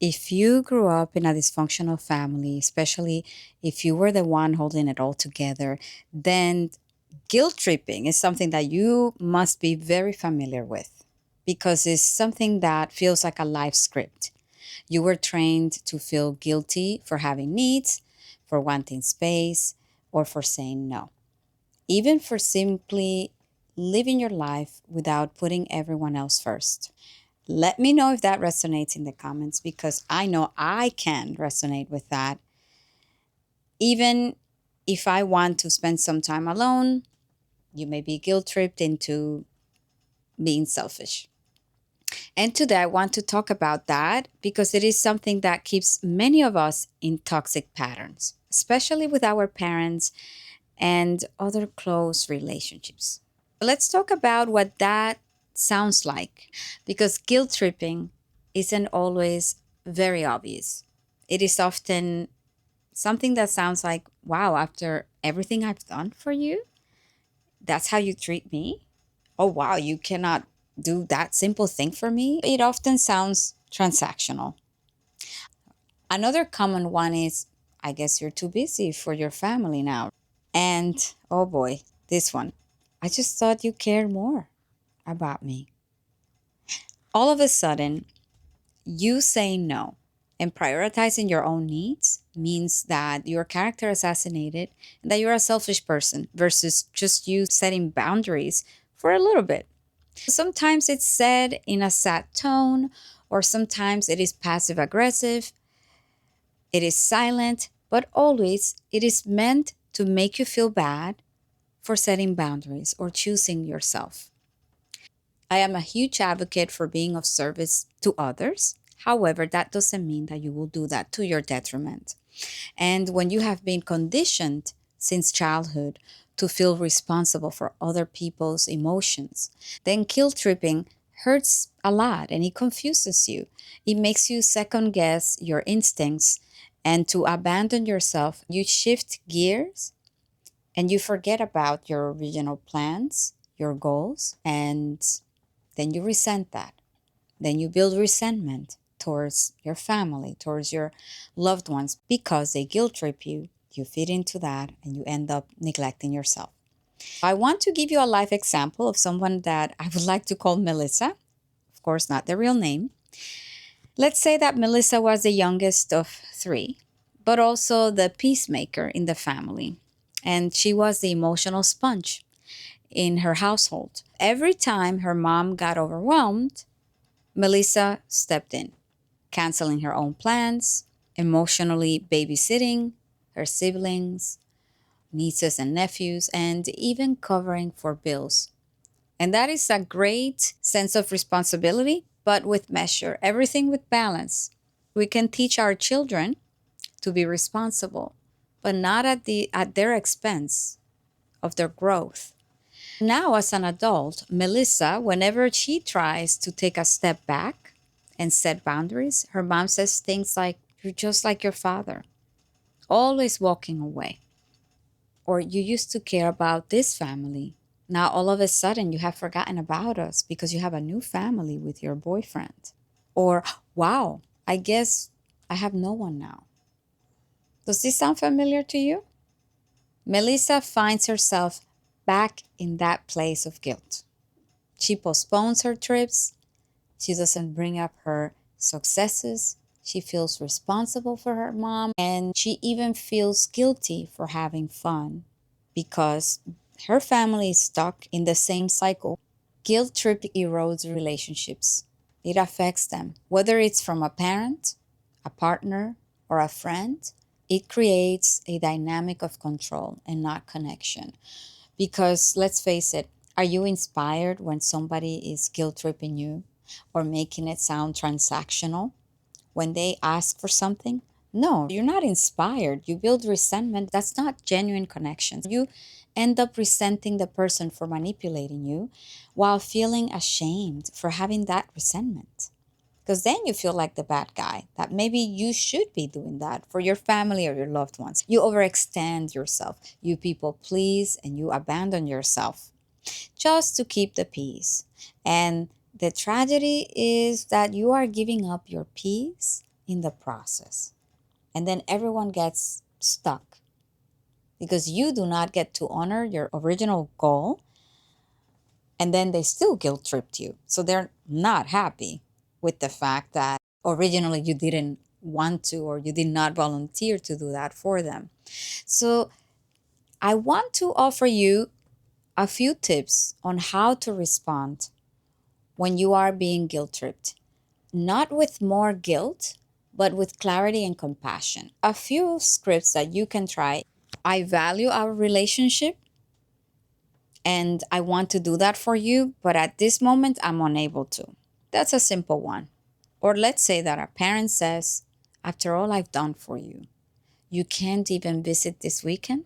If you grew up in a dysfunctional family, especially if you were the one holding it all together, then guilt tripping is something that you must be very familiar with because it's something that feels like a life script. You were trained to feel guilty for having needs, for wanting space, or for saying no, even for simply living your life without putting everyone else first. Let me know if that resonates in the comments because I know I can resonate with that. Even if I want to spend some time alone, you may be guilt tripped into being selfish. And today I want to talk about that because it is something that keeps many of us in toxic patterns, especially with our parents and other close relationships. Let's talk about what that sounds like because guilt tripping isn't always very obvious. It is often something that sounds like, wow, after everything I've done for you, that's how you treat me? Oh, wow, you cannot do that simple thing for me? It often sounds transactional. Another common one is, I guess you're too busy for your family now. And oh boy, this one, I just thought you cared more about me. All of a sudden, you saying no and prioritizing your own needs means that you're character assassinated and that you're a selfish person versus just you setting boundaries for a little bit. Sometimes it's said in a sad tone, or sometimes it is passive aggressive, it is silent, but always it is meant to make you feel bad for setting boundaries or choosing yourself. I am a huge advocate for being of service to others. However, that doesn't mean that you will do that to your detriment. And when you have been conditioned since childhood to feel responsible for other people's emotions, then guilt tripping hurts a lot and it confuses you. It makes you second guess your instincts and to abandon yourself. You shift gears and you forget about your original plans, your goals, and then you resent that. Then you build resentment towards your family, towards your loved ones because they guilt trip you. You fit into that and you end up neglecting yourself. I want to give you a life example of someone that I would like to call Melissa. Of course, not the real name. Let's say that Melissa was the youngest of three, but also the peacemaker in the family. And she was the emotional sponge in her household. Every time her mom got overwhelmed, Melissa stepped in, canceling her own plans, emotionally babysitting her siblings, nieces and nephews, and even covering for bills. And that is a great sense of responsibility, but with measure, everything with balance. We can teach our children to be responsible, but not at their expense of their growth. Now, as an adult, Melissa, whenever she tries to take a step back and set boundaries, her mom says things like, "You're just like your father, always walking away." Or, "You used to care about this family. Now, all of a sudden, you have forgotten about us because you have a new family with your boyfriend." Or, "Wow, I guess I have no one now." Does this sound familiar to you? Melissa finds herself back in that place of guilt. She postpones her trips. She doesn't bring up her successes. She feels responsible for her mom, and she even feels guilty for having fun because her family is stuck in the same cycle. Guilt trip erodes relationships. It affects them, whether it's from a parent, a partner, or a friend. It creates a dynamic of control and not connection. Because let's face it, are you inspired when somebody is guilt tripping you or making it sound transactional when they ask for something? No, you're not inspired. You build resentment. That's not genuine connection. You end up resenting the person for manipulating you while feeling ashamed for having that resentment. Because then you feel like the bad guy, that maybe you should be doing that for your family or your loved ones. You overextend yourself, you people please, and you abandon yourself just to keep the peace. And the tragedy is that you are giving up your peace in the process. And then everyone gets stuck because you do not get to honor your original goal, and then they still guilt tripped you. So they're not happy with the fact that originally you didn't want to, or you did not volunteer to do that for them. So I want to offer you a few tips on how to respond when you are being guilt tripped, not with more guilt, but with clarity and compassion. A few scripts that you can try. I value our relationship and I want to do that for you, but at this moment, I'm unable to. That's a simple one. Or let's say that a parent says, after all I've done for you, you can't even visit this weekend?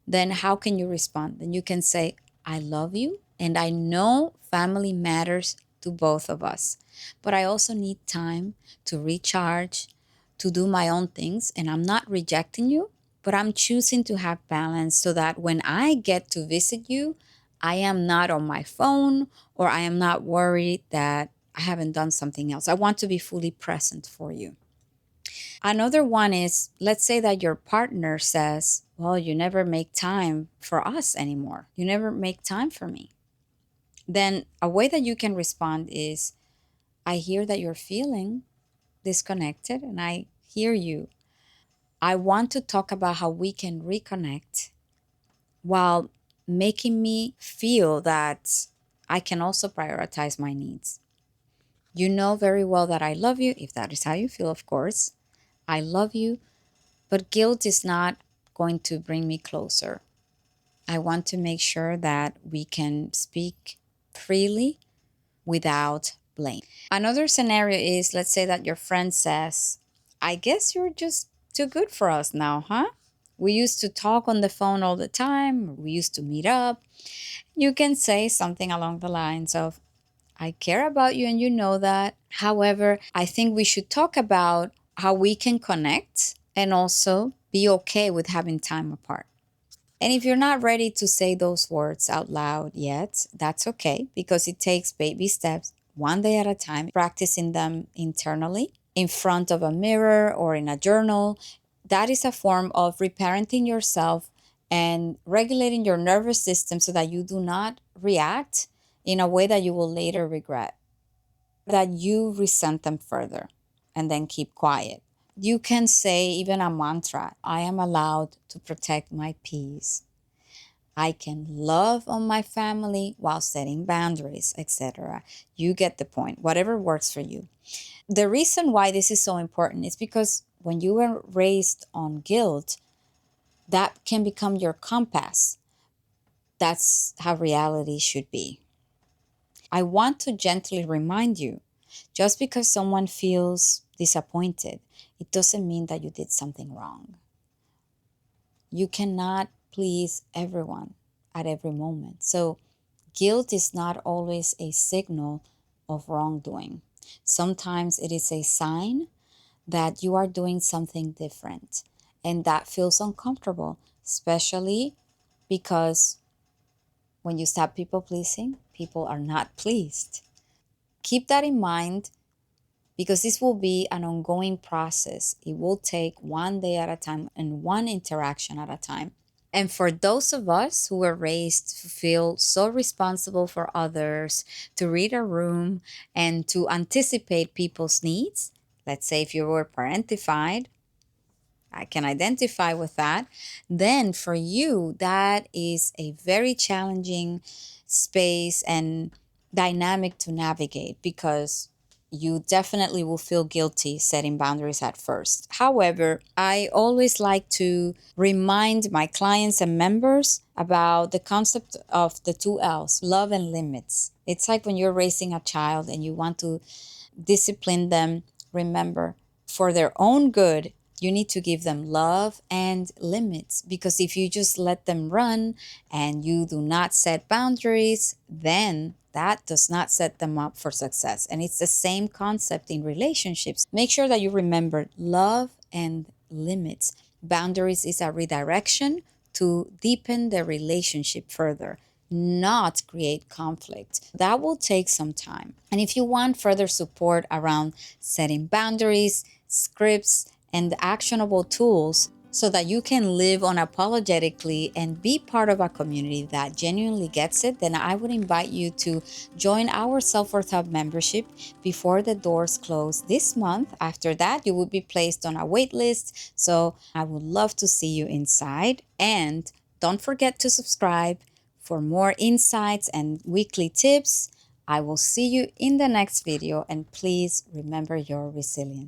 Then how can you respond? Then you can say, I love you and I know family matters to both of us, but I also need time to recharge, to do my own things. And I'm not rejecting you, but I'm choosing to have balance so that when I get to visit you, I am not on my phone or I am not worried that I haven't done something else. I want to be fully present for you. Another one is, let's say that your partner says, well, you never make time for us anymore. You never make time for me. Then a way that you can respond is, I hear that you're feeling disconnected and I hear you. I want to talk about how we can reconnect while making me feel that I can also prioritize my needs. You know very well that I love you, if that is how you feel, of course. I love you, but guilt is not going to bring me closer. I want to make sure that we can speak freely without blame. Another scenario is, let's say that your friend says, I guess you're just too good for us now, huh? We used to talk on the phone all the time. We used to meet up. You can say something along the lines of, I care about you and you know that. However, I think we should talk about how we can connect and also be okay with having time apart. And if you're not ready to say those words out loud yet, that's okay, because it takes baby steps, one day at a time, practicing them internally in front of a mirror or in a journal. That is a form of reparenting yourself and regulating your nervous system so that you do not react in a way that you will later regret, that you resent them further and then keep quiet. You can say even a mantra, I am allowed to protect my peace. I can love on my family while setting boundaries, etc. You get the point, whatever works for you. The reason why this is so important is because when you were raised on guilt, that can become your compass. That's how reality should be. I want to gently remind you, just because someone feels disappointed, it doesn't mean that you did something wrong. You cannot please everyone at every moment. So guilt is not always a signal of wrongdoing. Sometimes it is a sign that you are doing something different and that feels uncomfortable, especially because when you stop people pleasing, people are not pleased. Keep that in mind because this will be an ongoing process. It will take one day at a time and one interaction at a time. And for those of us who were raised to feel so responsible for others, to read a room, and to anticipate people's needs, let's say if you were parentified, I can identify with that, then for you, that is a very challenging space and dynamic to navigate because you definitely will feel guilty setting boundaries at first. However, I always like to remind my clients and members about the concept of the two L's, love and limits. It's like when you're raising a child and you want to discipline them, remember, for their own good, you need to give them love and limits, because if you just let them run and you do not set boundaries, then that does not set them up for success. And it's the same concept in relationships. Make sure that you remember love and limits. Boundaries is a redirection to deepen the relationship further, not create conflict. That will take some time. And if you want further support around setting boundaries, scripts, and actionable tools so that you can live unapologetically and be part of a community that genuinely gets it, then I would invite you to join our Self Worth Hub membership before the doors close this month. After that, you will be placed on a wait list. So I would love to see you inside. And don't forget to subscribe for more insights and weekly tips. I will see you in the next video, and please remember you're resilient.